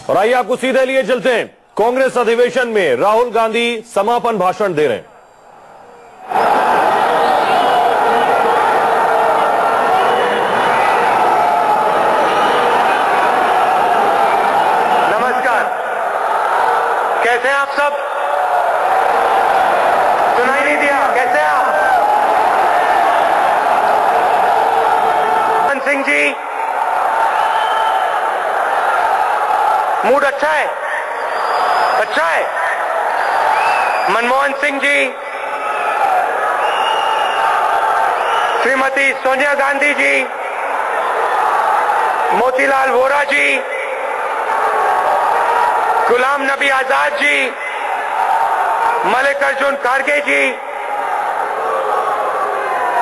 और आइए आपको सीधे लिए चलते हैं। कांग्रेस अधिवेशन में राहुल गांधी समापन भाषण दे रहे हैं। नमस्कार, कैसे हैं आप सब? सुनाई नहीं दिया? कैसे हैं आप? मनमोहन सिंह जी, मूड अच्छा है? अच्छा है। मनमोहन सिंह जी, श्रीमती सोनिया गांधी जी, मोतीलाल वोरा जी, गुलाम नबी आजाद जी, मल्लिकार्जुन खड़गे जी,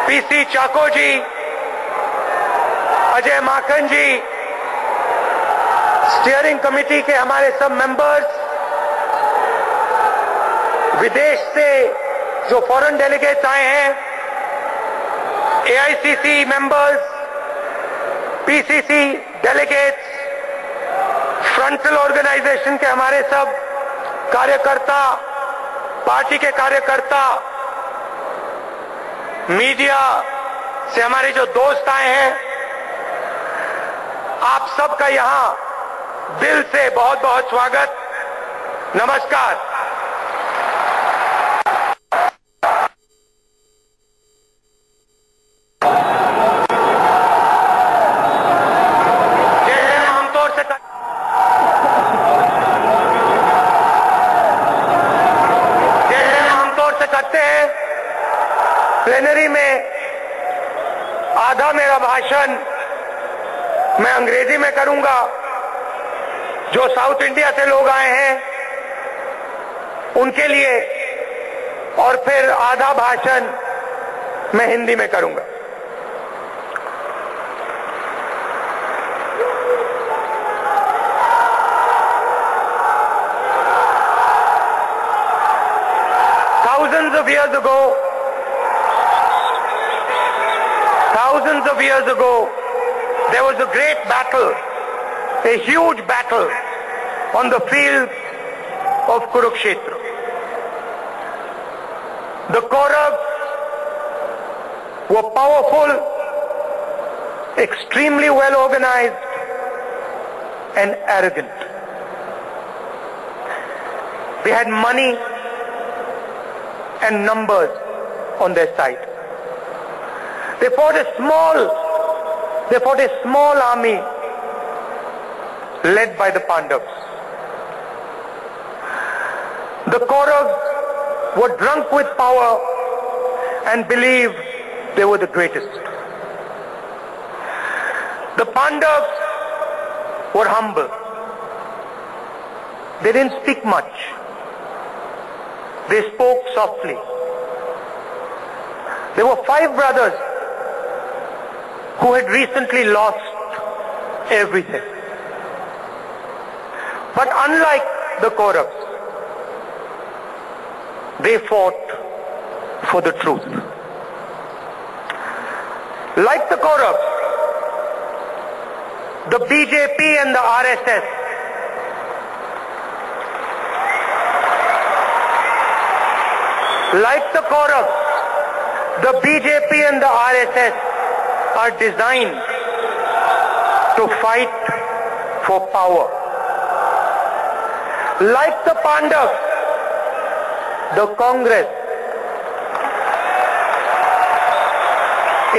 पीसी चाको जी, अजय माकन जी, स्टीयरिंग कमेटी के हमारे सब मेंबर्स, विदेश से जो फॉरेन डेलीगेट्स आए हैं, AICC members, PCC delegates, frontal organisation के हमारे सब कार्यकर्ता, पार्टी के कार्यकर्ता, मीडिया से हमारे जो दोस्त आए हैं, आप सबका यहां दिल से बहुत बहुत स्वागत। नमस्कार। प्लेनरी में आधा मेरा भाषण मैं अंग्रेजी में करूंगा। जो साउथ इंडिया से लोग आए हैं उनके लिए, और फिर आधा भाषण मैं हिंदी में करूंगा। Thousands of years ago, there was a great battle, a huge battle on the field of Kurukshetra. The Kauravas were powerful, extremely well organized, and arrogant. They had money and numbers on their side. They fought a small army led by the Pandavas. The Kauravas were drunk with power and believed they were the greatest. The Pandavas were humble. They didn't speak much. They spoke softly. There were 5 brothers who had recently lost everything. But unlike the Kauravas, they fought for the truth. Like the Kauravas, the BJP and the RSS the BJP and the RSS are designed to fight for power. Like the Pandavas, the Congress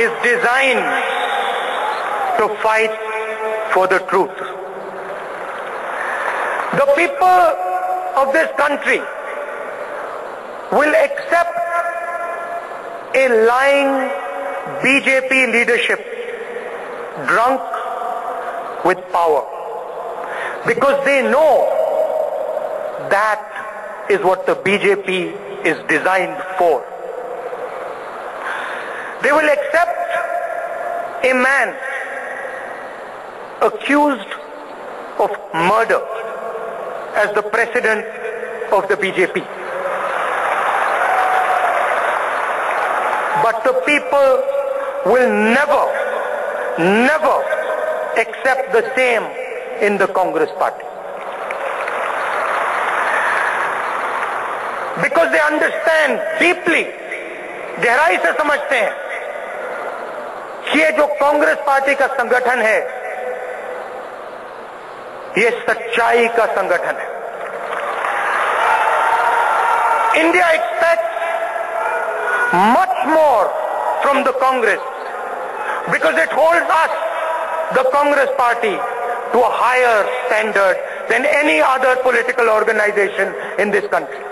is designed to fight for the truth. The people of this country will accept a lying BJP leadership drunk with power, because they know that is what the BJP is designed for. They will accept a man accused of murder as the president of the BJP. But the people will never accept the same in the Congress party. because they understand deeply, गहराई से समझते हैं कि ये जो Congress party का संगठन है, ये सच्चाई का संगठन है। India expects much more from the Congress because it holds us, the Congress party, to a higher standard than any other political organization in this country.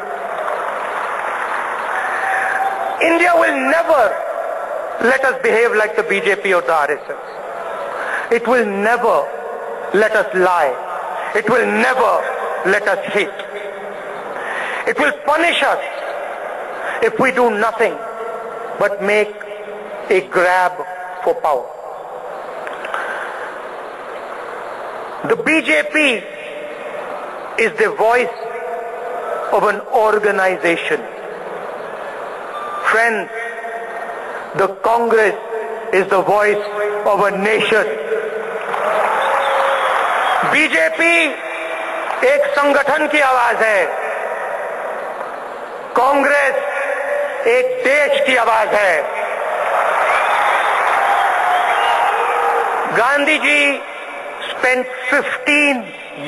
India will never let us behave like the BJP or the RSS. It will never let us lie. It will never let us hate. It will punish us if we do nothing but make a grab for power. The BJP is the voice of an organization. Friends, the Congress is the voice of a nation. BJP एक संगठन की आवाज है, कांग्रेस एक देश की आवाज है। Gandhi ji spent 15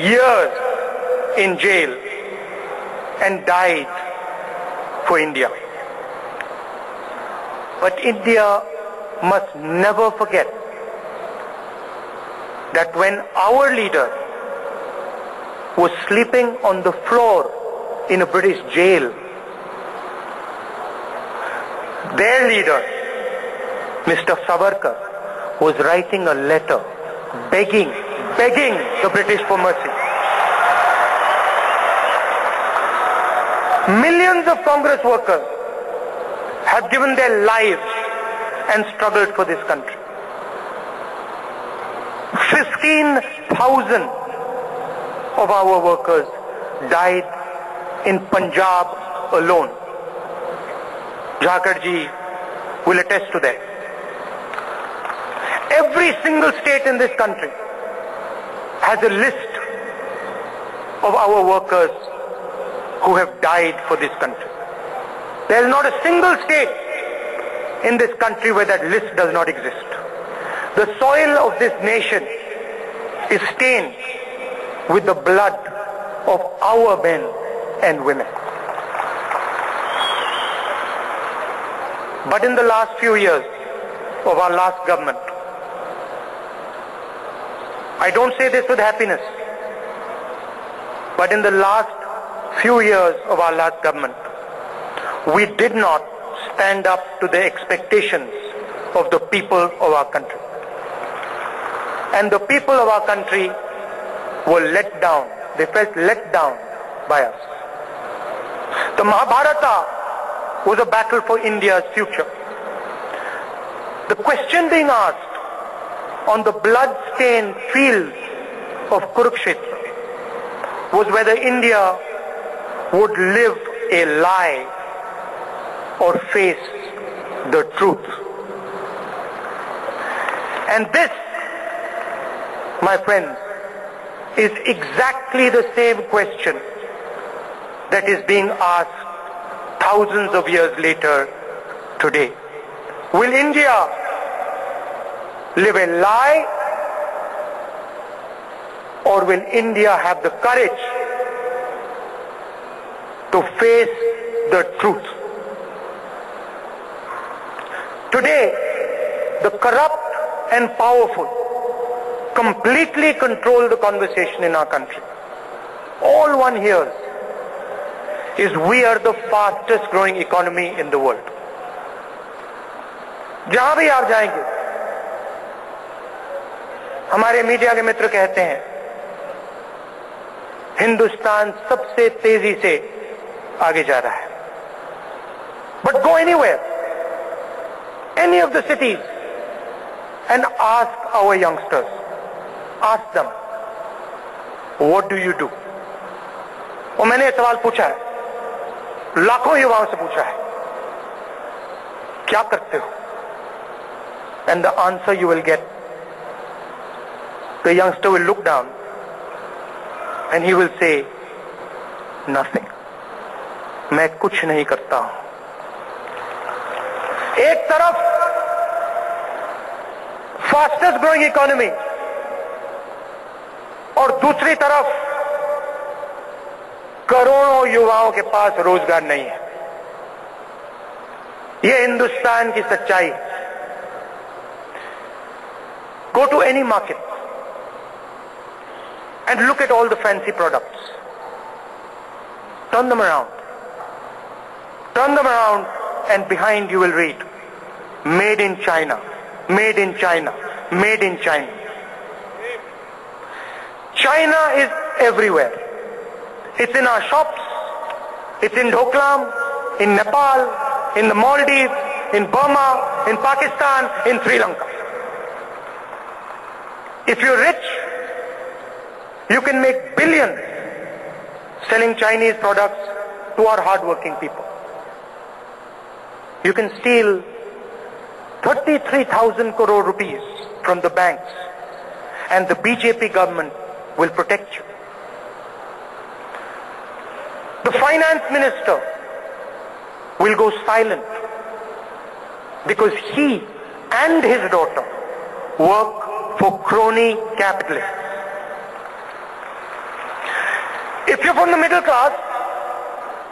years in jail and died for India. But India must never forget that when our leader was sleeping on the floor in a British jail, their leader, Mr. Savarkar, was writing a letter begging the British for mercy. Millions of Congress workers have given their lives and struggled for this country. 15,000 of our workers died in Punjab alone. Jharkhand ji will attest to that. Every single state in this country has a list of our workers who have died for this country. There is not a single state in this country where that list does not exist. The soil of this nation is stained with the blood of our men and women. But in the last few years of our last government, I don't say this with happiness, but in the last few years of our last government, we did not stand up to the expectations of the people of our country. And the people of our country were let down. They felt let down by us. The Mahabharata was a battle for India's future. The question being asked on the blood-stained fields of Kurukshetra was whether India would live a lie or face the truth. And this, my friends, is exactly the same question that is being asked thousands of years later today. Will India live a lie, or will India have the courage to face the truth? Today, the corrupt and powerful completely control the conversation in our country. All one hears is we are the fastest growing economy in the world. जहां भी आप जाएंगे, हमारे media के मित्र कहते हैं हिंदुस्तान सबसे तेजी से आगे जा रहा है. But go anywhere, any of the cities, and ask our youngsters, ask them, what do you do? और मैंने ये सवाल पूछा है, लाखों युवाओं से पूछा है, क्या करते हो? And the answer you will get, the youngster will look down and he will say, nothing. मैं कुछ नहीं करता हूं। एक तरफ फास्टेस्ट ग्रोइंग इकोनॉमी और दूसरी तरफ करोड़ों युवाओं के पास रोजगार नहीं है। यह हिंदुस्तान की सच्चाई है। Go to any market and look at all the fancy products. Turn them around. Turn them around and behind you will read, made in China, made in China, made in China. China is everywhere. It's in our shops, it's in Doklam, in Nepal, in the Maldives, in Burma, in Pakistan, in Sri Lanka. If you're rich, you can make billions selling Chinese products to our hardworking people. You can steal 33,000 crore rupees from the banks and the BJP government will protect you. The finance minister will go silent because he and his daughter work for crony capitalists. If you're from the middle class,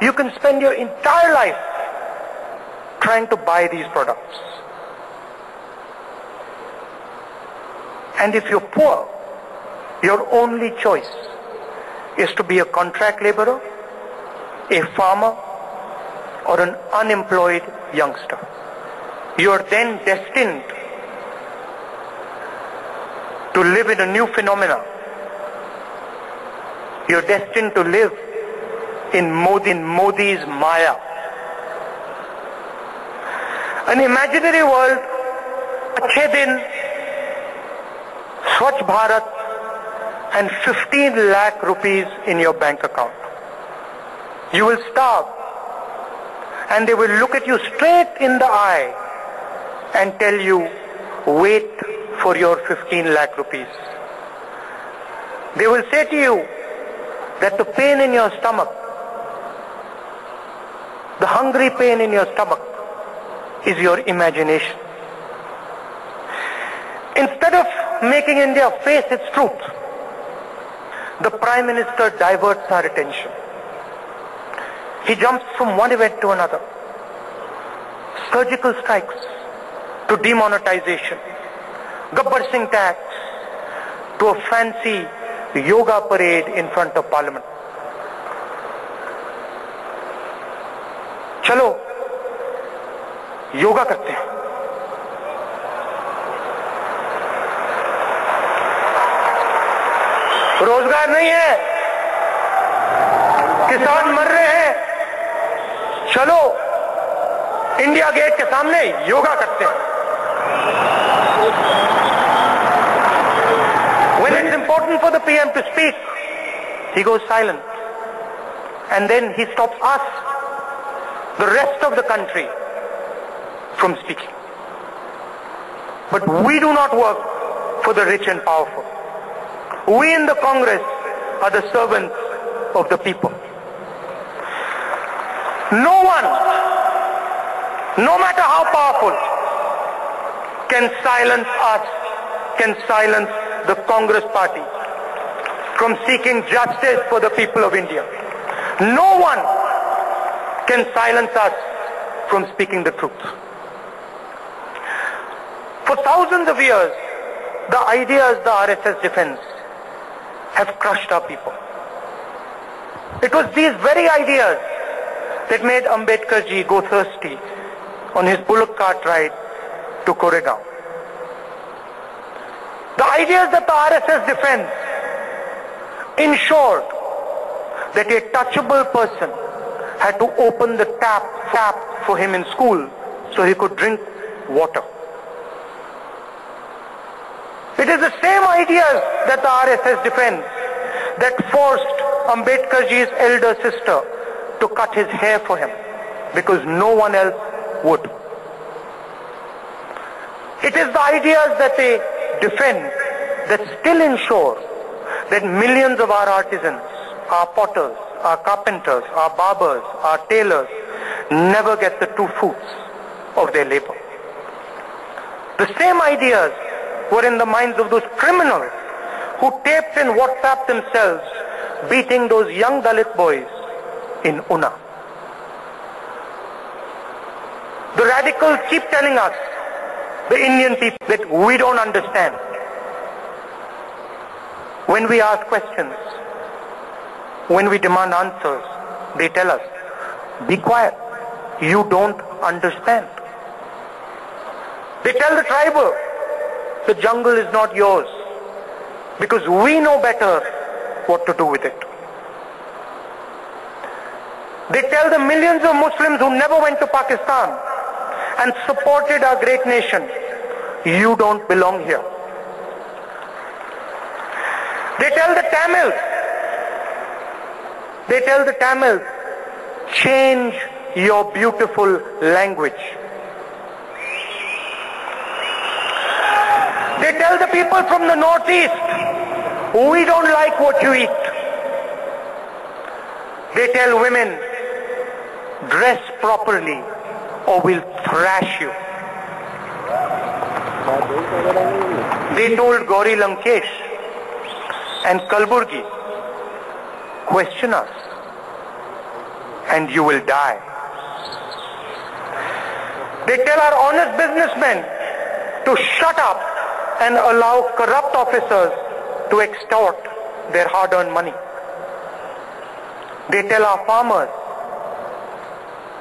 you can spend your entire life trying to buy these products. And if you're poor, your only choice is to be a contract laborer, a farmer, or an unemployed youngster. You are then destined to live in a new phenomena. You're destined to live in Modi's Maya. An imaginary world, अच्छे दिन, Swachh Bharat, and 15 lakh rupees in your bank account. You will starve, and they will look at you straight in the eye and tell you, wait for your 15 lakh rupees. They will say to you that the pain in your stomach, the hungry pain in your stomach, is your imagination. Instead of making India face its truth, the Prime Minister diverts our attention. He jumps from one event to another. Surgical strikes to demonetization, Gabbar Singh tax to a fancy yoga parade in front of Parliament. चलो योगा करते हैं। रोजगार नहीं है, किसान मर रहे हैं, चलो इंडिया गेट के सामने योगा करते हैं। When it's important for the PM to speak, he goes silent. And then he stops us, the rest of the country, from speaking. But we do not work for the rich and powerful. We in the Congress are the servants of the people. No one, no matter how powerful, can silence us, can silence the Congress party from seeking justice for the people of India. No one can silence us from speaking the truth. For thousands of years, the ideas the RSS defends have crushed our people. It was these very ideas that made Ambedkar ji go thirsty on his bullock cart ride to Koregaon. The ideas that the RSS defends ensured that a touchable person had to open the tap for him in school so he could drink water. It is the same ideas that the RSS defends that forced Ambedkar ji's elder sister to cut his hair for him because no one else would. It is the ideas that they defend that still ensure that millions of our artisans, our potters, our carpenters, our barbers, our tailors never get the two fruits of their labor. The same ideas were in the minds of those criminals who taped and WhatsApped themselves beating those young Dalit boys in Una. The radicals keep telling us, the Indian people, that we don't understand. When we ask questions, when we demand answers, they tell us, be quiet, you don't understand. They tell the tribal, the jungle is not yours, because we know better what to do with it. They tell the millions of Muslims who never went to Pakistan and supported our great nation, you don't belong here. They tell the Tamils, change your beautiful language. They tell the people from the northeast, we don't like what you eat. They tell women, dress properly or we'll thrash you. They told Gauri Lankesh and Kalburgi, question us and you will die. They tell our honest businessmen to shut up and allow corrupt officers to extort their hard-earned money. They tell our farmers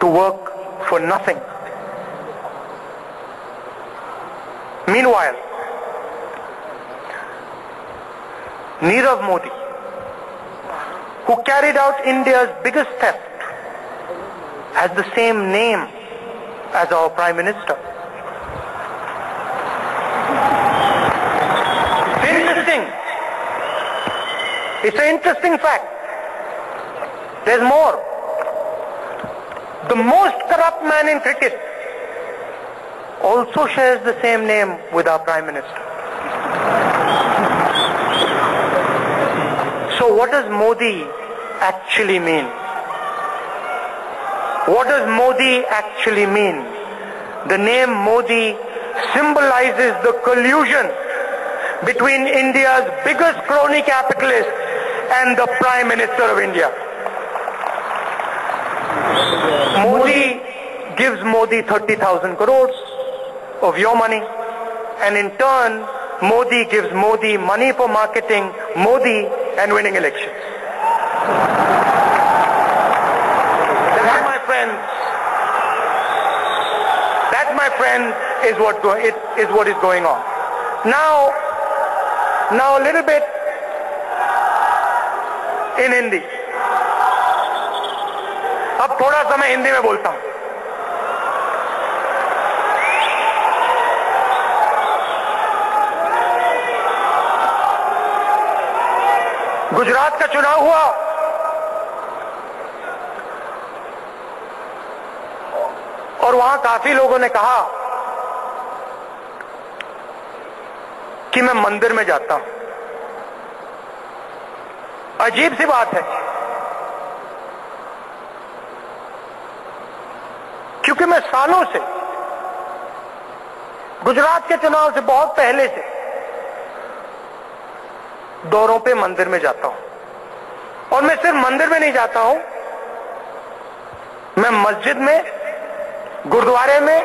to work for nothing. Meanwhile, Nirav Modi, who carried out India's biggest theft, has the same name as our Prime Minister. It's an interesting fact. There's more. The most corrupt man in cricket also shares the same name with our Prime Minister. So what does Modi actually mean? What does Modi actually mean? The name Modi symbolizes the collusion between India's biggest crony capitalist and the Prime Minister of India. Modi gives Modi 30,000 crores of your money, and in turn Modi gives Modi money for marketing Modi and winning elections. That, my friends, is what is going on. Now a little bit in Hindi. अब थोड़ा सा मैं हिंदी में बोलता हूं. गुजरात का चुनाव हुआ और वहां काफी लोगों ने कहा कि मैं मंदिर में जाता हूं. अजीब सी बात है, क्योंकि मैं सालों से गुजरात के चुनाव से बहुत पहले से दौरों पे मंदिर में जाता हूं. और मैं सिर्फ मंदिर में नहीं जाता हूं, मैं मस्जिद में, गुरुद्वारे में,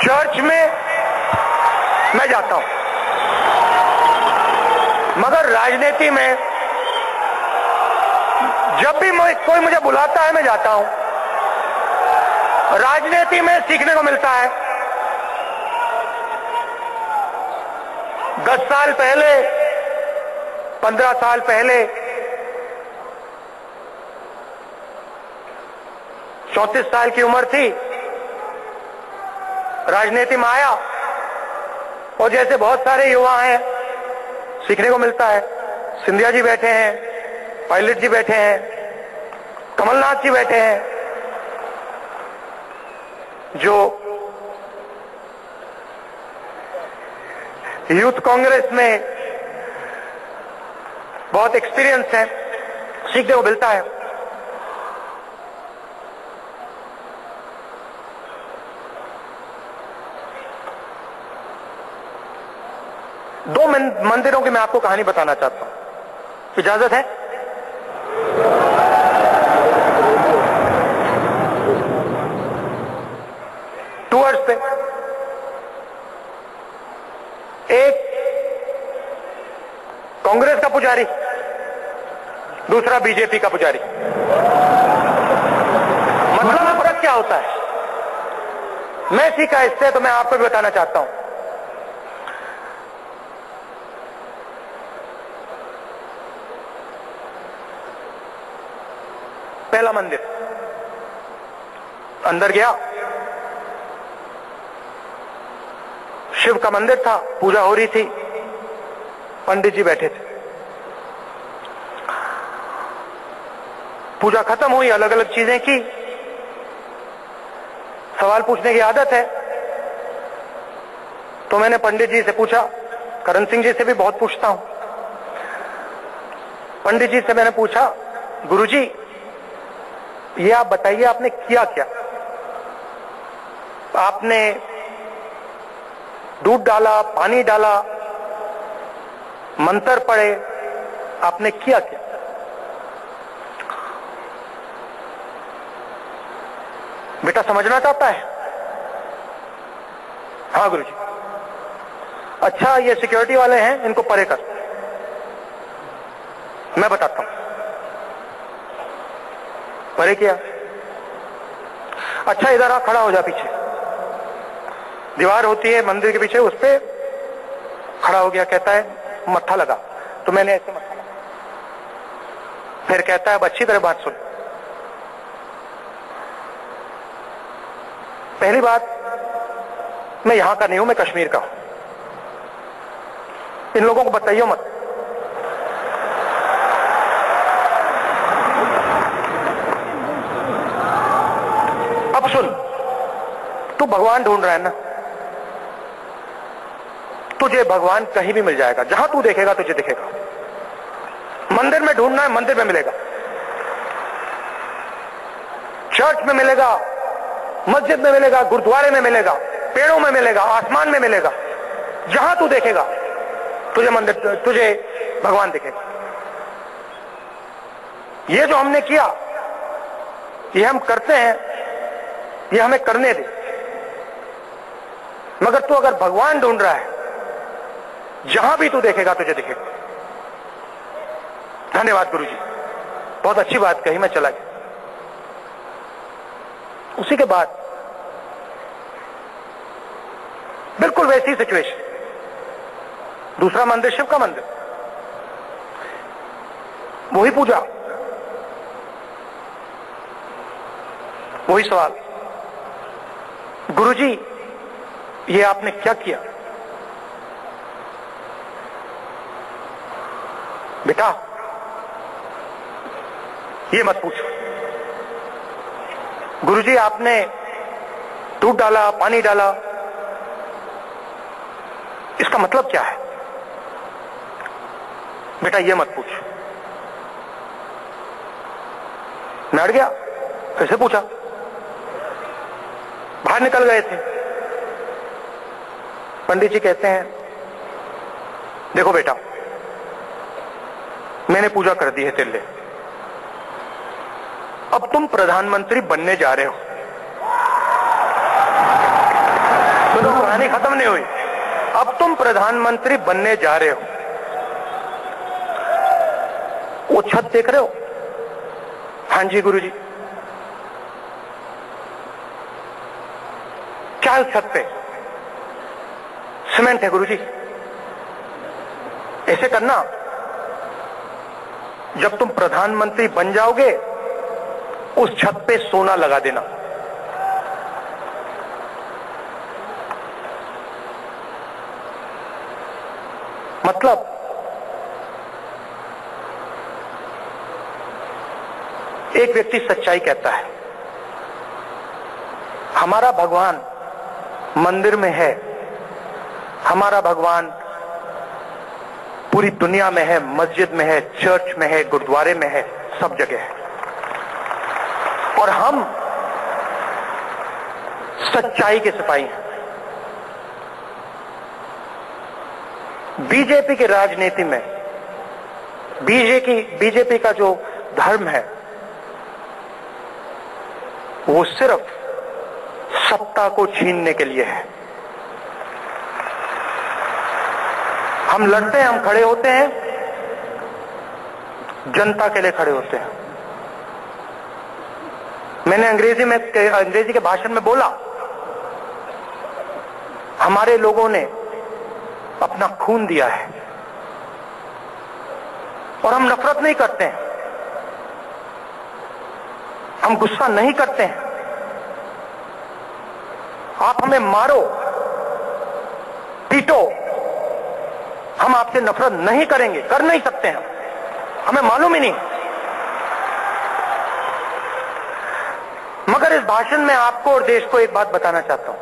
चर्च में मैं जाता हूं. मगर राजनीति में जब भी कोई मुझे बुलाता है मैं जाता हूं. राजनीति में सीखने को मिलता है. 10 साल पहले, 15 साल पहले 34 साल की उम्र थी, राजनीति में आया और जैसे बहुत सारे युवा हैं, सीखने को मिलता है. सिंधिया जी बैठे हैं, पायलट जी बैठे हैं, कमलनाथ जी बैठे हैं, जो यूथ कांग्रेस में बहुत एक्सपीरियंस है. सीखने को मिलता है. दो मंदिरों की मैं आपको कहानी बताना चाहता हूं, इजाजत है? टूअर्स पे एक कांग्रेस का पुजारी, दूसरा बीजेपी का पुजारी। मतलब फर्क क्या होता है? मैं सीखा इससे, तो मैं आपको भी बताना चाहता हूं। पहला मंदिर, अंदर गया, शिव का मंदिर था, पूजा हो रही थी, पंडित जी बैठे थे। पूजा खत्म हुई, अलग अलग चीजें की। सवाल पूछने की आदत है, तो मैंने पंडित जी से पूछा, करण सिंह जी से भी बहुत पूछता हूं। पंडित जी से मैंने पूछा, गुरुजी ये आप बताइए आपने किया क्या? आपने दूध डाला, पानी डाला, मंत्र पढ़े, आपने किया क्या? बेटा समझना चाहता है? हाँ गुरुजी। अच्छा ये सिक्योरिटी वाले हैं, इनको परे कर, मैं बताता हूं। परे किया। अच्छा इधर आ, खड़ा हो जा, पीछे दीवार होती है मंदिर के पीछे, उस पे खड़ा हो गया। कहता है मत्था लगा, तो मैंने ऐसे मत्था लगा। फिर कहता है अब अच्छी तरह बात सुन। पहली बात, मैं यहां का नहीं हूं, मैं कश्मीर का हूं। इन लोगों को बताइए मत। अब सुन, तू भगवान ढूंढ रहा है ना, तुझे भगवान कहीं भी मिल जाएगा। जहां तू देखेगा तुझे दिखेगा। मंदिर में ढूंढना है, मंदिर में मिलेगा, चर्च में मिलेगा, मस्जिद में मिलेगा, गुरुद्वारे में मिलेगा, पेड़ों में मिलेगा, आसमान में मिलेगा। जहां तू देखेगा तुझे मंदिर, तुझे भगवान दिखेगा। ये जो हमने किया, ये हम करते हैं, ये हमें करने दे। मगर तू अगर भगवान ढूंढ रहा है, जहां भी तू देखेगा तुझे दिखेगा। धन्यवाद गुरुजी, बहुत अच्छी बात कही, मैं चला गया। उसी के बाद बिल्कुल वैसी सिचुएशन, दूसरा मंदिर शिव का मंदिर, वही पूजा, वही सवाल, गुरुजी ये आपने क्या किया? बेटा ये मत पूछो। गुरुजी आपने दूध डाला, पानी डाला, इसका मतलब क्या है? बेटा ये मत पूछ। मैं अड़ गया, फिर से पूछा। बाहर निकल गए थे। पंडित जी कहते हैं देखो बेटा, मैंने पूजा कर दी है तेरे लिए, अब तुम प्रधानमंत्री बनने जा रहे हो। तो कहानी खत्म नहीं हुई। अब तुम प्रधानमंत्री बनने जा रहे हो। वो छत देख रहे हो? हां जी गुरुजी। क्या है छत पे? सीमेंट है गुरुजी। ऐसे करना, जब तुम प्रधानमंत्री बन जाओगे उस छत पे सोना लगा देना। मतलब एक व्यक्ति सच्चाई कहता है, हमारा भगवान मंदिर में है, हमारा भगवान पूरी दुनिया में है, मस्जिद में है, चर्च में है, गुरुद्वारे में है, सब जगह है। और हम सच्चाई के सिपाही हैं। बीजेपी की राजनीति में बीजेपी का जो धर्म है वो सिर्फ सत्ता को छीनने के लिए है। हम लड़ते हैं, हम खड़े होते हैं, जनता के लिए खड़े होते हैं। मैंने अंग्रेजी के भाषण में बोला, हमारे लोगों ने अपना खून दिया है और हम नफरत नहीं करते हैं, हम गुस्सा नहीं करते हैं। आप हमें मारो, पीटो, हम आपसे नफरत नहीं करेंगे, कर नहीं सकते हैं, हमें मालूम ही नहीं। मगर इस भाषण में आपको और देश को एक बात बताना चाहता हूं।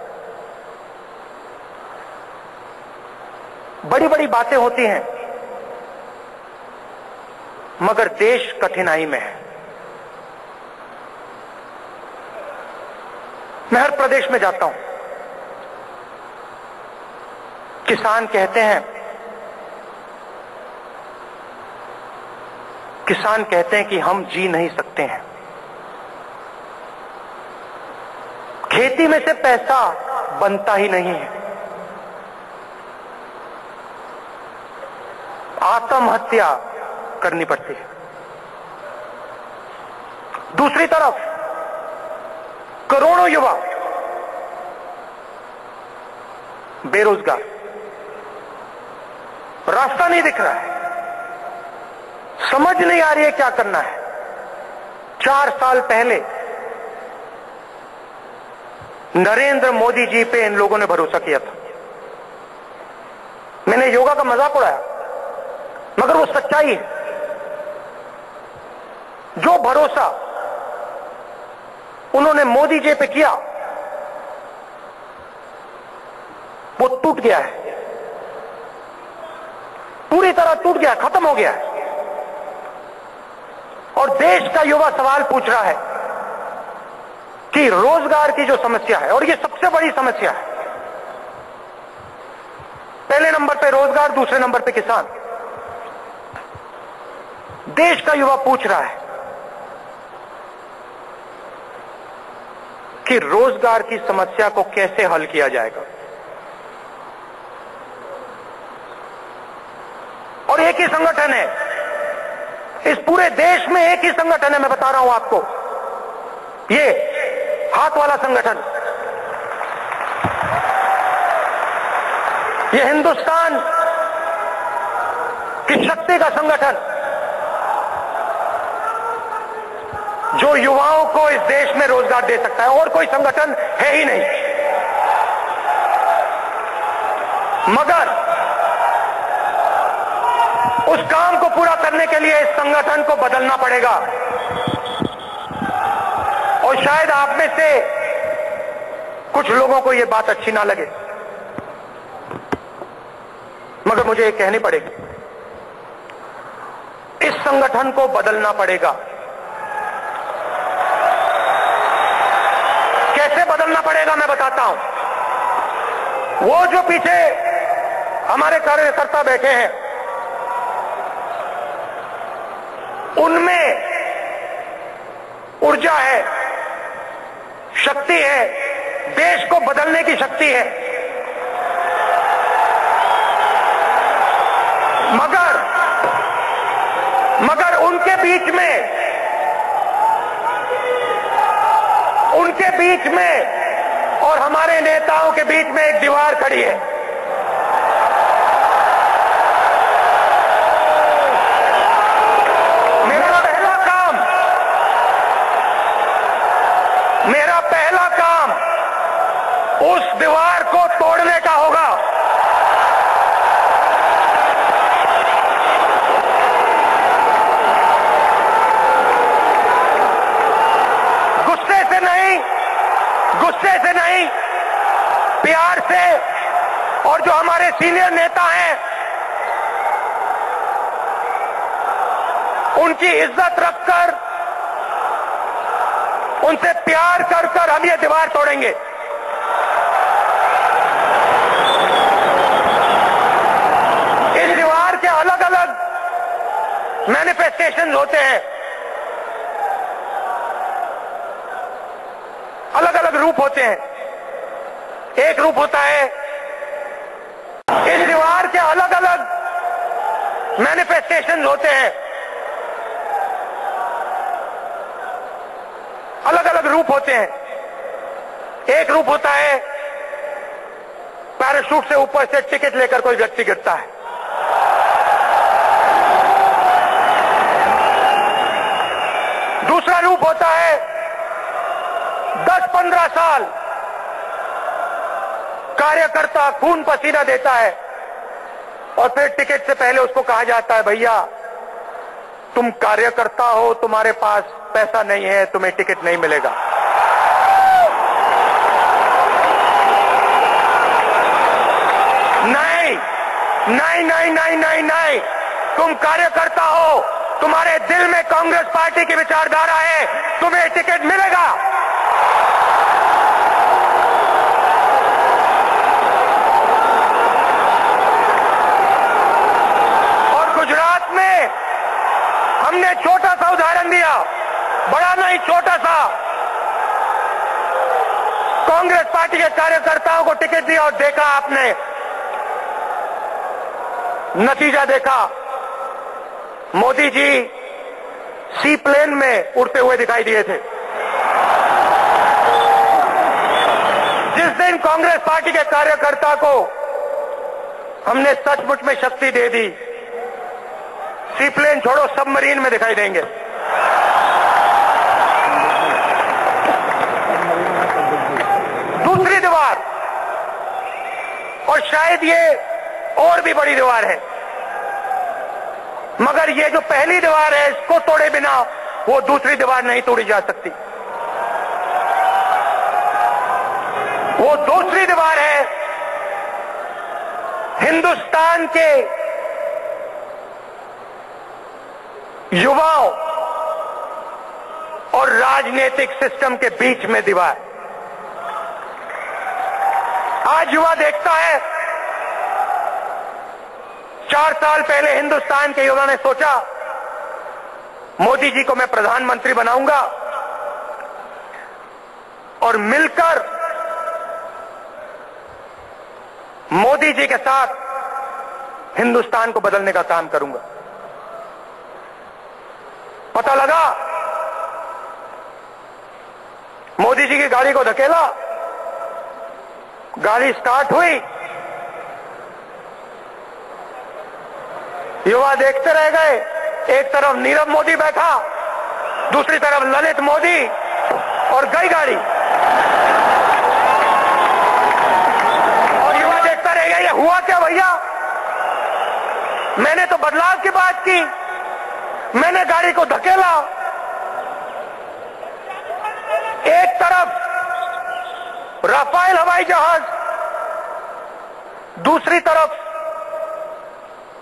बड़ी बड़ी बातें होती हैं, मगर देश कठिनाई में है। मैं हर प्रदेश में जाता हूं, किसान कहते हैं कि हम जी नहीं सकते हैं। खेती में से पैसा बनता ही नहीं है। आत्महत्या करनी पड़ती है। दूसरी तरफ करोड़ों युवा बेरोजगार, रास्ता नहीं दिख रहा है, समझ नहीं आ रही है क्या करना है। 4 साल पहले नरेंद्र मोदी जी पे इन लोगों ने भरोसा किया था। मैंने योगा का मजाक उड़ाया, मगर वो सच्चाई है। जो भरोसा उन्होंने मोदी जी पे किया वो टूट गया है, पूरी तरह टूट गया, खत्म हो गया है। और देश का युवा सवाल पूछ रहा है कि रोजगार की जो समस्या है, और ये सबसे बड़ी समस्या है, पहले नंबर पे रोजगार, दूसरे नंबर पे किसान। देश का युवा पूछ रहा है कि रोजगार की समस्या को कैसे हल किया जाएगा। और एक ही संगठन है, इस पूरे देश में एक ही संगठन है, मैं बता रहा हूं आपको, ये हाथ वाला संगठन, ये हिंदुस्तान की शक्ति का संगठन, जो युवाओं को इस देश में रोजगार दे सकता है। और कोई संगठन है ही नहीं। मगर उस काम को पूरा करने के लिए इस संगठन को बदलना पड़ेगा। और शायद आप में से कुछ लोगों को यह बात अच्छी ना लगे, मगर मुझे ये कहनी पड़ेगी, इस संगठन को बदलना पड़ेगा। कैसे बदलना पड़ेगा मैं बताता हूं। वो जो पीछे हमारे कार्यकर्ता बैठे हैं, उनमें ऊर्जा है, शक्ति है, देश को बदलने की शक्ति है। मगर उनके बीच में और हमारे नेताओं के बीच में एक दीवार खड़ी है। मेरा पहला काम उस दीवार को तोड़ने का होगा। गुस्से से नहीं, प्यार से। और जो हमारे सीनियर नेता हैं, उनकी इज्जत रखकर, उनसे प्यार कर कर हम ये दीवार तोड़ेंगे। मैनिफेस्टेशन होते हैं, अलग अलग रूप होते हैं। एक रूप होता है इस दीवार के अलग अलग मैनिफेस्टेशन होते हैं, अलग अलग रूप होते हैं। एक रूप होता है पैराशूट से ऊपर से टिकट लेकर कोई व्यक्ति गिरता है। दूसरा रूप होता है 10-15 साल कार्यकर्ता खून पसीना देता है और फिर टिकट से पहले उसको कहा जाता है, भैया तुम कार्यकर्ता हो, तुम्हारे पास पैसा नहीं है, तुम्हें टिकट नहीं मिलेगा। नहीं, तुम कार्यकर्ता हो, तुम्हारे दिल में कांग्रेस पार्टी की विचारधारा है, तुम्हें टिकट मिलेगा। और गुजरात में हमने छोटा सा उदाहरण दिया, बड़ा नहीं, छोटा सा। कांग्रेस पार्टी के कार्यकर्ताओं को टिकट दिया और देखा आपने, नतीजा देखा, मोदी जी सी प्लेन में उड़ते हुए दिखाई दिए थे। जिस दिन कांग्रेस पार्टी के कार्यकर्ता को हमने सचमुच में शक्ति दे दी, सी प्लेन छोड़ो, सबमरीन में दिखाई देंगे। दूसरी दीवार, और शायद ये और भी बड़ी दीवार है, मगर ये जो पहली दीवार है, इसको तोड़े बिना वो दूसरी दीवार नहीं तोड़ी जा सकती। वो दूसरी दीवार है हिंदुस्तान के युवाओं और राजनीतिक सिस्टम के बीच में दीवार। आज युवा देखता है, 4 साल पहले हिंदुस्तान के युवा ने सोचा मोदी जी को मैं प्रधानमंत्री बनाऊंगा और मिलकर मोदी जी के साथ हिंदुस्तान को बदलने का काम करूंगा। पता लगा मोदी जी की गाड़ी को धकेला, गाड़ी स्टार्ट हुई, युवा देखते रह गए। एक तरफ नीरव मोदी बैठा, दूसरी तरफ ललित मोदी, और गई गाड़ी। और युवा देखता रह गया, ये हुआ क्या भैया? मैंने तो बदलाव की बात की, मैंने गाड़ी को धकेला। एक तरफ राफेल हवाई जहाज, दूसरी तरफ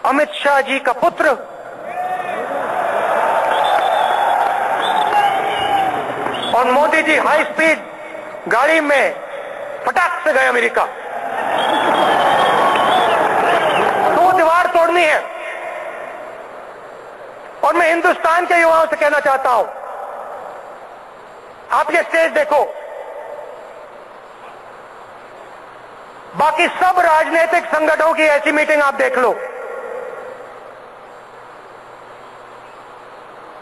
अमित शाह जी का पुत्र। और मोदी जी हाई स्पीड गाड़ी में फटाक से गए अमेरिका। 2 दीवार तोड़नी है। और मैं हिंदुस्तान के युवाओं से कहना चाहता हूं, आप ये स्टेज देखो, बाकी सब राजनीतिक संगठनों की ऐसी मीटिंग आप देख लो,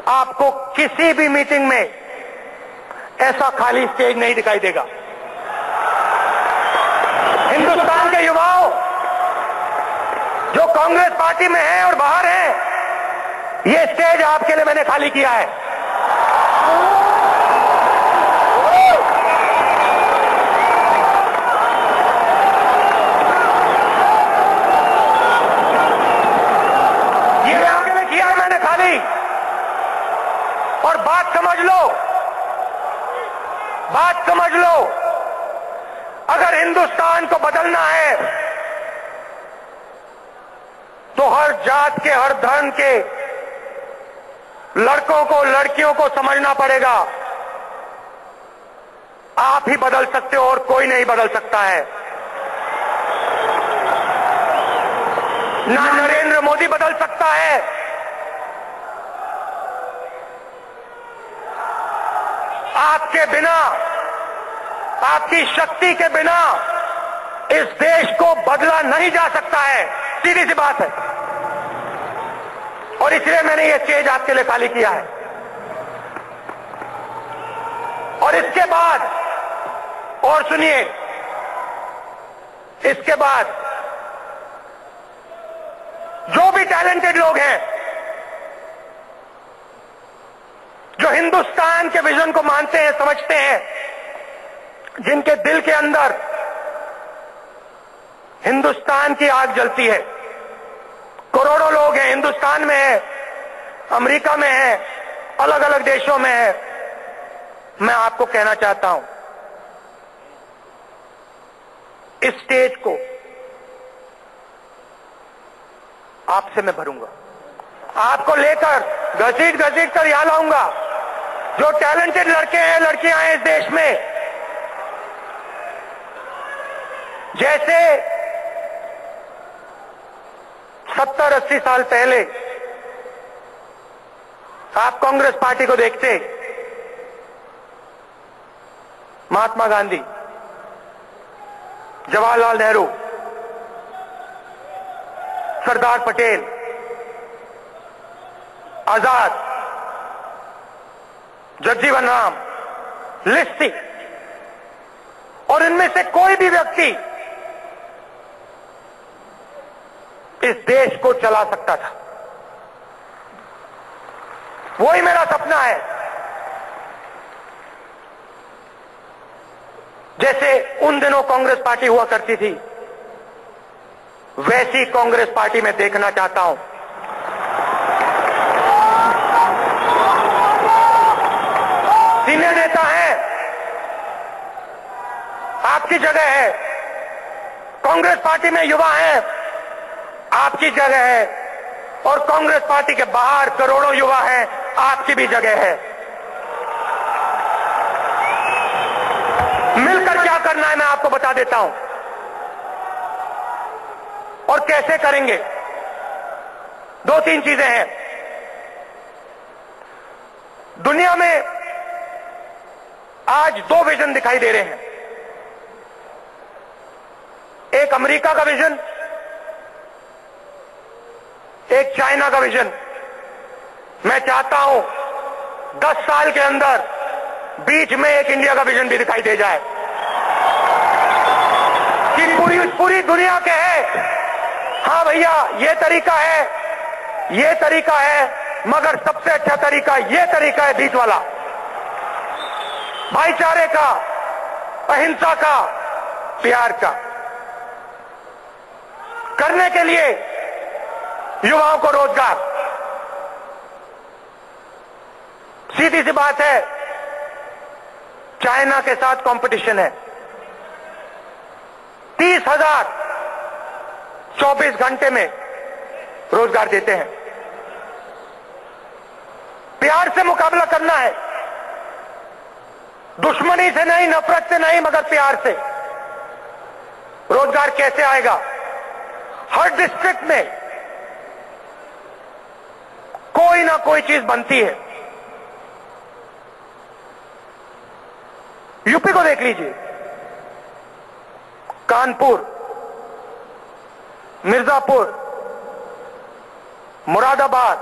आपको किसी भी मीटिंग में ऐसा खाली स्टेज नहीं दिखाई देगा। हिंदुस्तान के युवाओं जो कांग्रेस पार्टी में हैं और बाहर हैं, ये स्टेज आपके लिए मैंने खाली किया है। ये आपके लिए किया है मैंने खाली। और बात समझ लो, अगर हिंदुस्तान को बदलना है तो हर जात के, हर धर्म के लड़कों को, लड़कियों को समझना पड़ेगा। आप ही बदल सकते हो और कोई नहीं बदल सकता है। ना नरेंद्र मोदी बदल सकता है, आपके बिना, आपकी शक्ति के बिना इस देश को बदला नहीं जा सकता है, सीधी सी बात है। और इसलिए मैंने ये स्टेज आपके लिए खाली किया है। और इसके बाद, और सुनिए, इसके बाद जो भी टैलेंटेड लोग हैं, जो हिंदुस्तान के विजन को मानते हैं, समझते हैं, जिनके दिल के अंदर हिंदुस्तान की आग जलती है, करोड़ों लोग हैं, हिंदुस्तान में है, अमेरिका में है, अलग अलग देशों में है। मैं आपको कहना चाहता हूं, इस स्टेज को आपसे मैं भरूंगा, आपको लेकर घसीट घसीट कर यहां लाऊंगा। जो टैलेंटेड लड़के हैं, लड़कियां हैं इस देश में, जैसे 70-80 साल पहले आप कांग्रेस पार्टी को देखते, महात्मा गांधी, जवाहरलाल नेहरू, सरदार पटेल, आजाद, जगजीवन राम, लिस्ट थी। और इनमें से कोई भी व्यक्ति इस देश को चला सकता था। वही मेरा सपना है। जैसे उन दिनों कांग्रेस पार्टी हुआ करती थी, वैसी कांग्रेस पार्टी मैं देखना चाहता हूं। सीनियर नेता हैं, आपकी जगह है। कांग्रेस पार्टी में युवा हैं, आपकी जगह है। और कांग्रेस पार्टी के बाहर करोड़ों युवा हैं, आपकी भी जगह है। मिलकर क्या करना है मैं आपको बता देता हूं, और कैसे करेंगे। 2-3 चीजें हैं। दुनिया में आज 2 विजन दिखाई दे रहे हैं। एक अमेरिका का विजन, एक चाइना का विजन। मैं चाहता हूं 10 साल के अंदर बीच में एक इंडिया का विजन भी दिखाई दे जाए, कि पूरी दुनिया के है, हाँ भैया ये तरीका है, ये तरीका है, मगर सबसे अच्छा तरीका ये तरीका है, बीच वाला, भाईचारे का, अहिंसा का, प्यार का। करने के लिए युवाओं को रोजगार। सीधी सी बात है, चाइना के साथ कंपटीशन है। 30,000 24 घंटे में रोजगार देते हैं। प्यार से मुकाबला करना है, दुश्मनी से नहीं, नफरत से नहीं, मगर प्यार से। रोजगार कैसे आएगा? हर डिस्ट्रिक्ट में कोई ना कोई चीज बनती है। यूपी को देख लीजिए, कानपुर, मिर्जापुर, मुरादाबाद,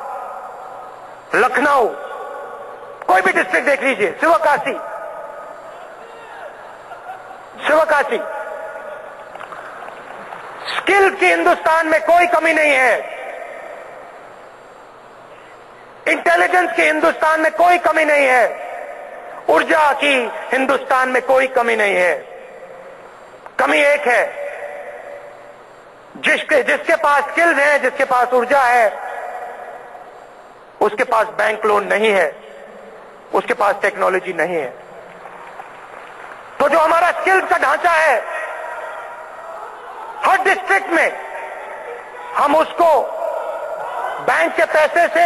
लखनऊ, कोई भी डिस्ट्रिक्ट देख लीजिए, शिवकाशी, स्किल की हिंदुस्तान में कोई कमी नहीं है। इंटेलिजेंस की हिंदुस्तान में कोई कमी नहीं है। ऊर्जा की हिंदुस्तान में कोई कमी नहीं है। कमी एक है, जिसके पास स्किल्स हैं, जिसके पास ऊर्जा है, उसके पास बैंक लोन नहीं है, उसके पास टेक्नोलॉजी नहीं है। तो जो हमारा स्किल्स का ढांचा है, हर डिस्ट्रिक्ट में हम उसको बैंक के पैसे से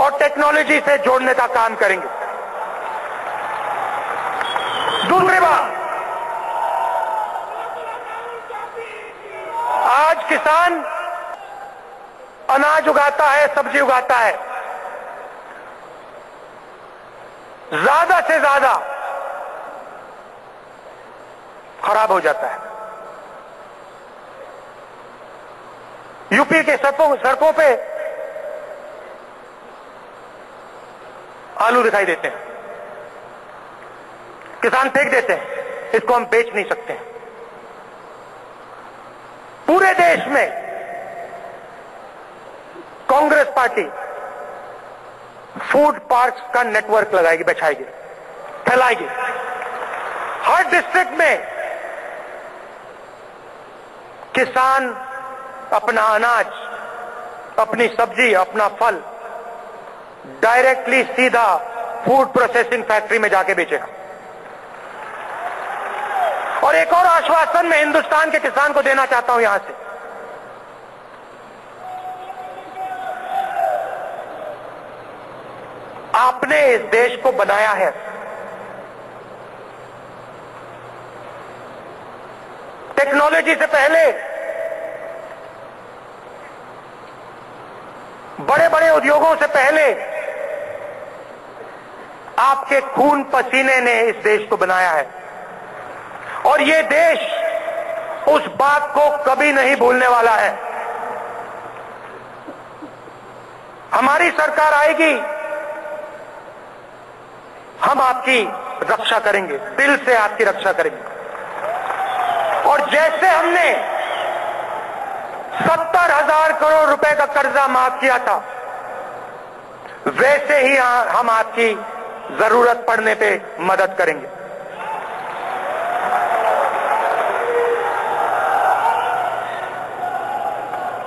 और टेक्नोलॉजी से जोड़ने का काम करेंगे। दूसरी बात, आज किसान अनाज उगाता है, सब्जी उगाता है, ज्यादा से ज्यादा खराब हो जाता है। यूपी के सड़कों पे आलू दिखाई देते हैं, किसान फेंक देते हैं, इसको हम बेच नहीं सकते। पूरे देश में कांग्रेस पार्टी फूड पार्क्स का नेटवर्क लगाएगी, बिछाएगी, फैलाएगी। हर डिस्ट्रिक्ट में किसान अपना अनाज, अपनी सब्जी, अपना फल डायरेक्टली सीधा फूड प्रोसेसिंग फैक्ट्री में जाके बेचेगा। और एक और आश्वासन मैं हिंदुस्तान के किसान को देना चाहता हूं यहां से, आपने इस देश को बनाया है, टेक्नोलॉजी से पहले बड़े बड़े उद्योगों से पहले आपके खून पसीने ने इस देश को बनाया है। और ये देश उस बात को कभी नहीं भूलने वाला है। हमारी सरकार आएगी, हम आपकी रक्षा करेंगे, दिल से आपकी रक्षा करेंगे। और जैसे हमने 70,000 करोड़ रुपए का कर्जा माफ किया था, वैसे ही हम आपकी जरूरत पड़ने पे मदद करेंगे।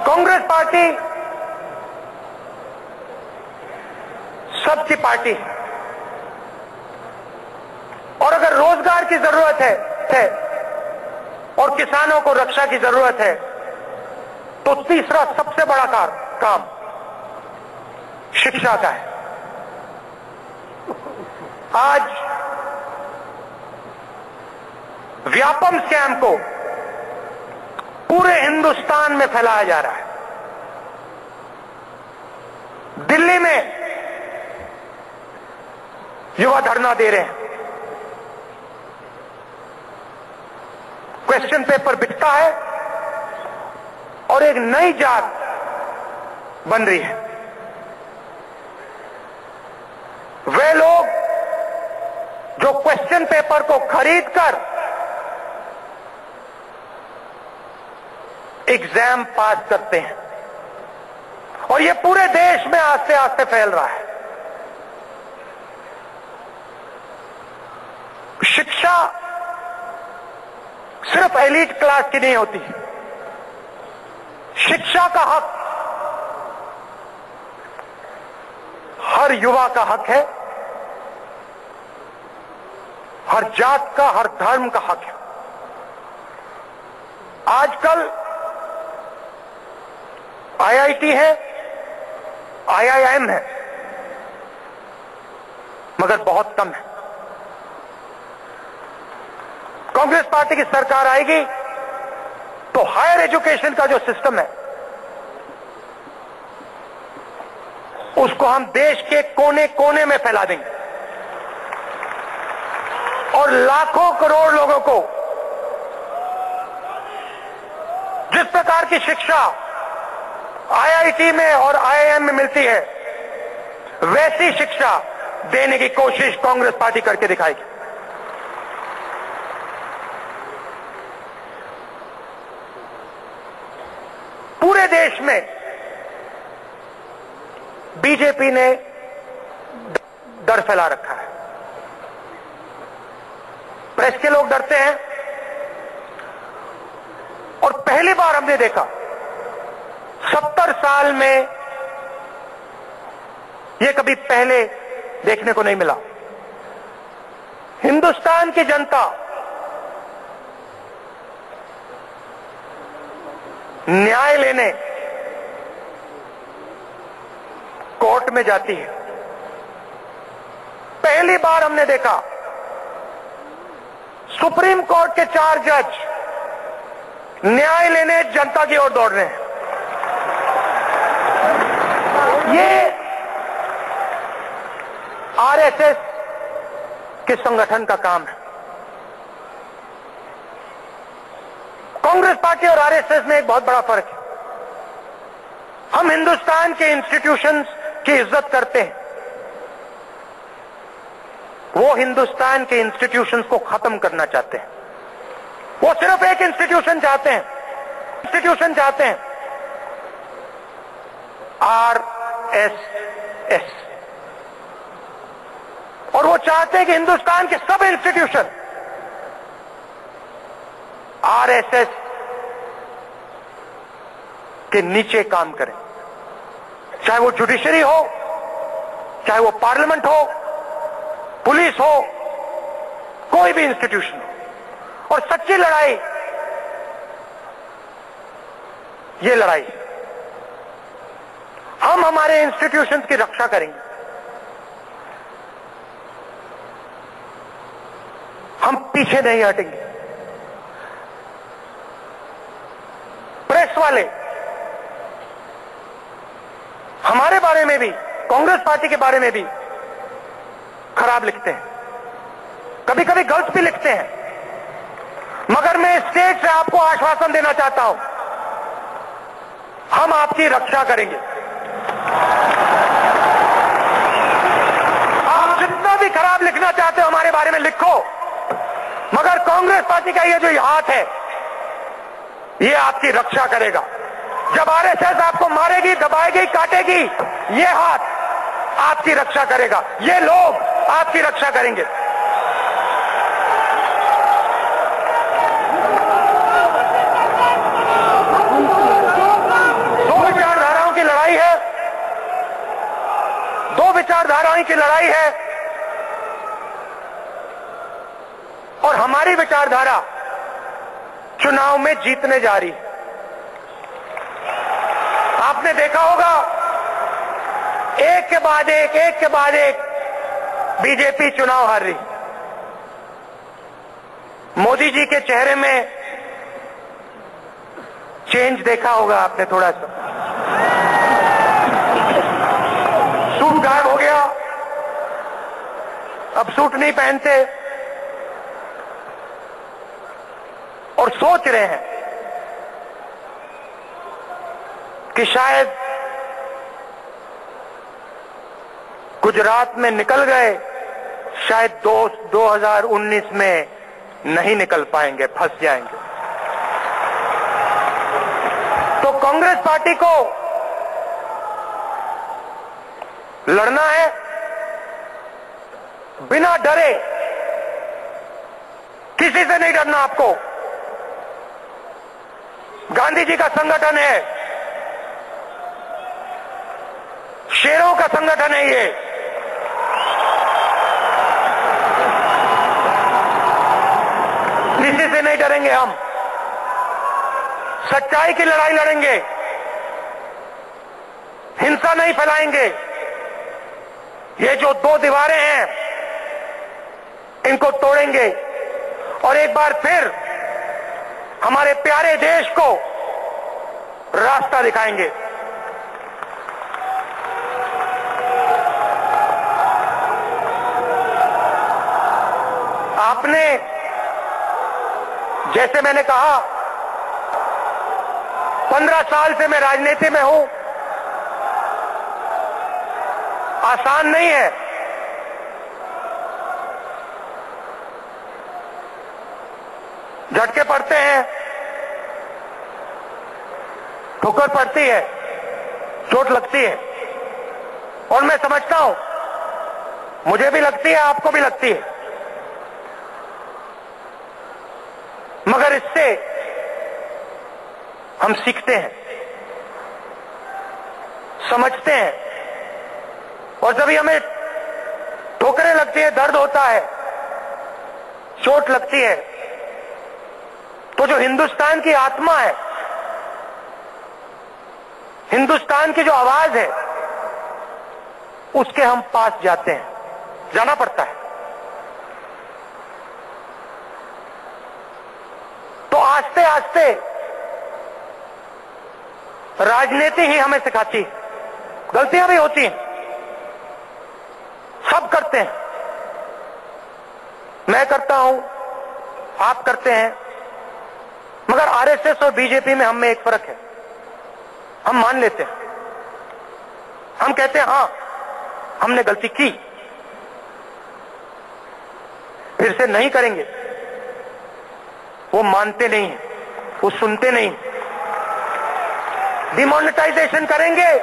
कांग्रेस पार्टी सबकी पार्टी है, और अगर रोजगार की जरूरत है और किसानों को रक्षा की जरूरत है, तो तीसरा सबसे बड़ा काम शिक्षा का है। आज व्यापम स्कैम को पूरे हिंदुस्तान में फैलाया जा रहा है। दिल्ली में युवा धरना दे रहे हैं, क्वेश्चन पेपर बिकता है और एक नई जात बन रही है। वे लोग जो क्वेश्चन पेपर को खरीदकर एग्जाम पास करते हैं, और ये पूरे देश में आस्ते आस्ते फैल रहा है। शिक्षा सिर्फ एलीट क्लास की नहीं होती, शिक्षा का हक हर युवा का हक है, हर जात का, हर धर्म का हक है। आजकल आईआईटी है, आईआईएम है, मगर बहुत कम है। कांग्रेस पार्टी की सरकार आएगी तो हायर एजुकेशन का जो सिस्टम है उसको हम देश के कोने कोने में फैला देंगे, और लाखों करोड़ लोगों को जिस प्रकार की शिक्षा आईआईटी में और आईआईएम में मिलती है, वैसी शिक्षा देने की कोशिश कांग्रेस पार्टी करके दिखाएगी। पूरे देश में बीजेपी ने डर फैला रखा है। प्रेस के लोग डरते हैं, और पहली बार हमने देखा 70 साल में यह कभी पहले देखने को नहीं मिला। हिंदुस्तान की जनता न्याय लेने कोर्ट में जाती है। पहली बार हमने देखा सुप्रीम कोर्ट के 4 जज न्याय लेने जनता की ओर दौड़ रहे हैं। ये आरएसएस के संगठन का काम है। कांग्रेस पार्टी और आरएसएस में एक बहुत बड़ा फर्क है। हम हिंदुस्तान के इंस्टीट्यूशंस की इज्जत करते हैं, वो हिंदुस्तान के इंस्टीट्यूशंस को खत्म करना चाहते हैं। वो सिर्फ एक इंस्टीट्यूशन चाहते हैं, आरएसएस, और वो चाहते हैं कि हिंदुस्तान के सब इंस्टीट्यूशन आरएसएस के नीचे काम करें, चाहे वो जुडिशरी हो, चाहे वो पार्लियामेंट हो, पुलिस हो, कोई भी इंस्टीट्यूशन हो। और सच्ची लड़ाई ये लड़ाई, हम हमारे इंस्टीट्यूशंस की रक्षा करेंगे। हम पीछे नहीं हटेंगे। प्रेस वाले हमारे बारे में भी, कांग्रेस पार्टी के बारे में भी खराब लिखते हैं, कभी कभी गलत भी लिखते हैं, मगर मैं स्टेज से आपको आश्वासन देना चाहता हूं, हम आपकी रक्षा करेंगे। आप जितना भी खराब लिखना चाहते हो हमारे बारे में लिखो, मगर कांग्रेस पार्टी का ये जो हाथ है ये आपकी रक्षा करेगा। जब आरएसएस आपको मारेगी, दबाएगी, काटेगी, ये हाथ आपकी रक्षा करेगा, ये लोग आपकी रक्षा करेंगे। दो विचारधाराओं की लड़ाई है, दो विचारधाराओं की लड़ाई है, और हमारी विचारधारा चुनाव में जीतने जा रही है। आपने देखा होगा एक के बाद एक बीजेपी चुनाव हार रही। मोदी जी के चेहरे में चेंज देखा होगा आपने, थोड़ा सा सूट गायब हो गया, अब सूट नहीं पहनते और सोच रहे हैं कि शायद गुजरात में निकल गए, शायद 2019 में नहीं निकल पाएंगे, फंस जाएंगे। तो कांग्रेस पार्टी को लड़ना है बिना डरे, किसी से नहीं डरना आपको। गांधी जी का संगठन है, शेरों का संगठन है ये। किसी से नहीं डरेंगे हम, सच्चाई की लड़ाई लड़ेंगे, हिंसा नहीं फैलाएंगे। ये जो दो दीवारें हैं इनको तोड़ेंगे और एक बार फिर हमारे प्यारे देश को रास्ता दिखाएंगे। आपने, जैसे मैंने कहा, 15 साल से मैं राजनीति में हूं, आसान नहीं है। झटके पड़ते हैं, ठोकर पड़ती है, चोट लगती है, और मैं समझता हूं मुझे भी लगती है, आपको भी लगती है, मगर इससे हम सीखते हैं, समझते हैं, और जब हमें ठोकरें लगती है, दर्द होता है, चोट लगती है, तो जो हिंदुस्तान की आत्मा है, हिंदुस्तान की जो आवाज है, उसके हम पास जाते हैं, जाना पड़ता है। तो आस्ते आस्ते राजनीति ही हमें सिखाती है। गलतियां भी होती हैं, सब करते हैं, मैं करता हूं, आप करते हैं, मगर आरएसएस और बीजेपी में हम में एक फर्क है। हम मान लेते हैं, हम कहते हैं हां हमने गलती की, फिर से नहीं करेंगे। वो मानते नहीं हैं, वो सुनते नहीं। डिमोनेटाइजेशन करेंगे,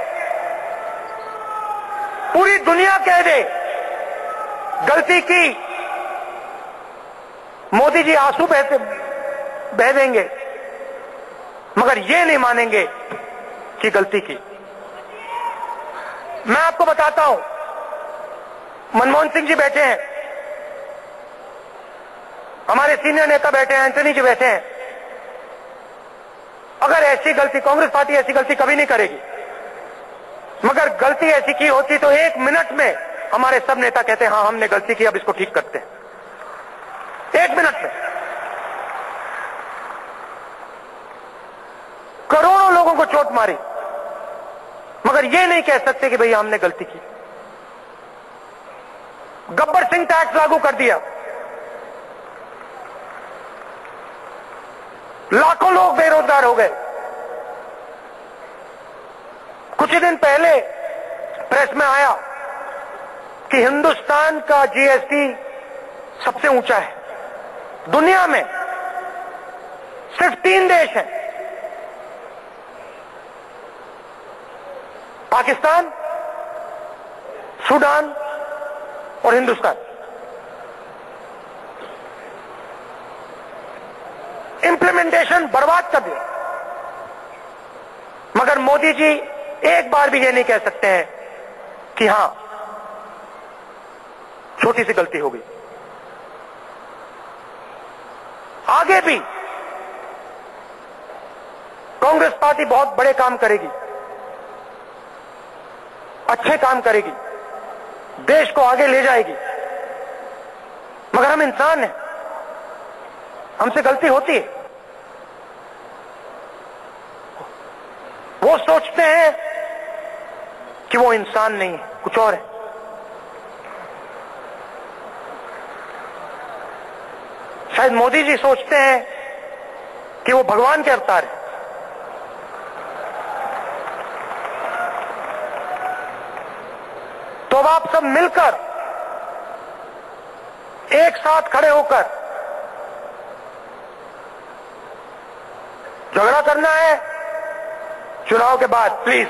पूरी दुनिया कह दे गलती की, मोदी जी आंसू बह देंगे, मगर ये नहीं मानेंगे कि गलती की। मैं आपको बताता हूं, मनमोहन सिंह जी बैठे हैं, हमारे सीनियर नेता बैठे हैं, एंटनी जी बैठे हैं। अगर ऐसी गलती, कांग्रेस पार्टी ऐसी गलती कभी नहीं करेगी, मगर गलती ऐसी की होती तो 1 मिनट में हमारे सब नेता कहते हैं हां हमने गलती की, अब इसको ठीक करते हैं। 1 मिनट में करोड़ों लोगों को चोट मारी, मगर ये नहीं कह सकते कि भैया हमने गलती की। गब्बर सिंह टैक्स लागू कर दिया, लाखों लोग बेरोजगार हो गए। कुछ ही दिन पहले प्रेस में आया कि हिंदुस्तान का जीएसटी सबसे ऊंचा है दुनिया में। सिर्फ 3 देश हैं, पाकिस्तान, सूडान और हिंदुस्तान। इंप्लीमेंटेशन बर्बाद कर दिया, मगर मोदी जी एक बार भी ये नहीं कह सकते हैं कि हां छोटी सी गलती हो गई। आगे भी कांग्रेस पार्टी बहुत बड़े काम करेगी, अच्छे काम करेगी, देश को आगे ले जाएगी, मगर हम इंसान हैं, हमसे गलती होती है। वो सोचते हैं कि वो इंसान नहीं है, कुछ और है। शायद मोदी जी सोचते हैं कि वो भगवान के अवतार है। तो अब आप सब मिलकर एक साथ खड़े होकर झगड़ा करना है चुनाव के बाद, प्लीज।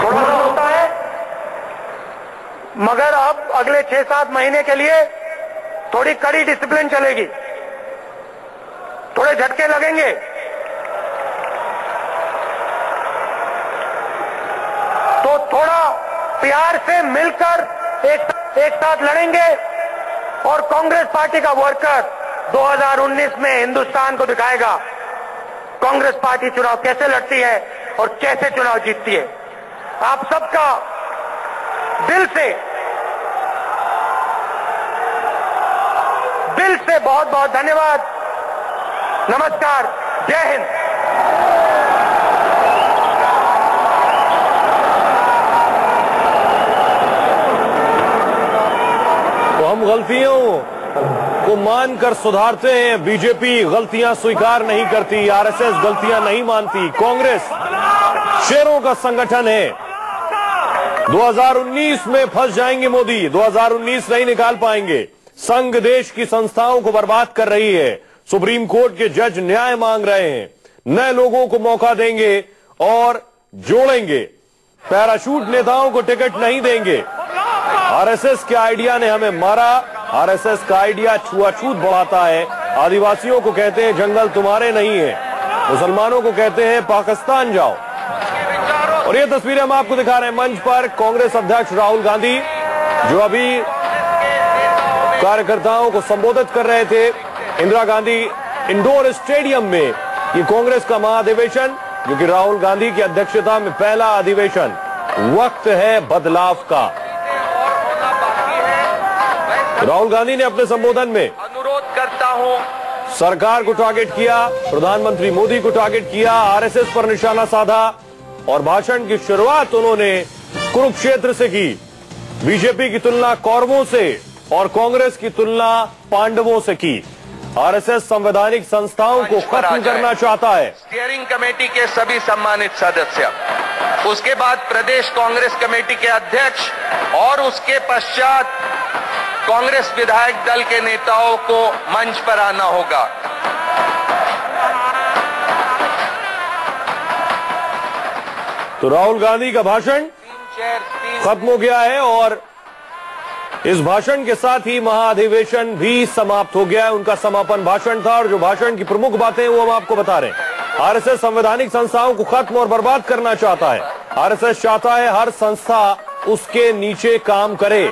थोड़ा सा होता है, मगर अब अगले 6-7 महीने के लिए थोड़ी कड़ी डिसिप्लिन चलेगी, थोड़े झटके लगेंगे। तो थोड़ा प्यार से मिलकर एक साथ लड़ेंगे और कांग्रेस पार्टी का वर्कर 2019 में हिंदुस्तान को दिखाएगा कांग्रेस पार्टी चुनाव कैसे लड़ती है और कैसे चुनाव जीतती है। आप सबका दिल से बहुत बहुत धन्यवाद। नमस्कार, जय हिंद। तो हम गलतियों को मानकर सुधारते हैं, बीजेपी गलतियां स्वीकार नहीं करती, आरएसएस गलतियां नहीं मानती, कांग्रेस शेरों का संगठन है। 2019 में फंस जाएंगे मोदी, 2019 नहीं निकाल पाएंगे। संघ देश की संस्थाओं को बर्बाद कर रही है, सुप्रीम कोर्ट के जज न्याय मांग रहे हैं, नए लोगों को मौका देंगे और जोड़ेंगे, पैराशूट नेताओं को टिकट नहीं देंगे। आरएसएस के आइडिया ने हमें मारा, आरएसएस का आइडिया छुआछूत बढ़ाता है, आदिवासियों को कहते हैं जंगल तुम्हारे नहीं है, मुसलमानों को कहते हैं पाकिस्तान जाओ। और ये तस्वीरें हम आपको दिखा रहे हैं मंच पर कांग्रेस अध्यक्ष राहुल गांधी, जो अभी कार्यकर्ताओं को संबोधित कर रहे थे इंदिरा गांधी इंडोर स्टेडियम में। ये कांग्रेस का महाधिवेशन, जो कि राहुल गांधी की अध्यक्षता में पहला अधिवेशन। वक्त है बदलाव का। राहुल गांधी ने अपने संबोधन में अनुरोध करता हूं, सरकार को टारगेट किया, प्रधानमंत्री मोदी को टारगेट किया, आरएसएस पर निशाना साधा और भाषण की शुरुआत उन्होंने कुरुक्षेत्र से की। बीजेपी की तुलना कौरवों से और कांग्रेस की तुलना पांडवों से की। आरएसएस संवैधानिक संस्थाओं को खत्म करना चाहता है। स्टीयरिंग कमेटी के सभी सम्मानित सदस्य, उसके बाद प्रदेश कांग्रेस कमेटी के अध्यक्ष और उसके पश्चात कांग्रेस विधायक दल के नेताओं को मंच पर आना होगा। तो राहुल गांधी का भाषण खत्म हो गया है और इस भाषण के साथ ही महाअधिवेशन भी समाप्त हो गया है। उनका समापन भाषण था और जो भाषण की प्रमुख बातें वो हम आपको बता रहे हैं। आरएसएस संवैधानिक संस्थाओं को खत्म और बर्बाद करना चाहता है। आरएसएस चाहता है हर संस्था उसके नीचे काम करे।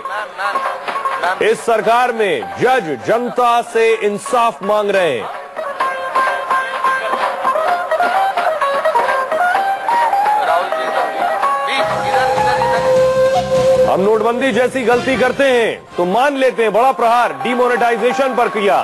इस सरकार में जज जनता से इंसाफ मांग रहे हैं। हम नोटबंदी जैसी गलती करते हैं तो मान लेते हैं, बड़ा प्रहार डिमोनेटाइजेशन पर किया,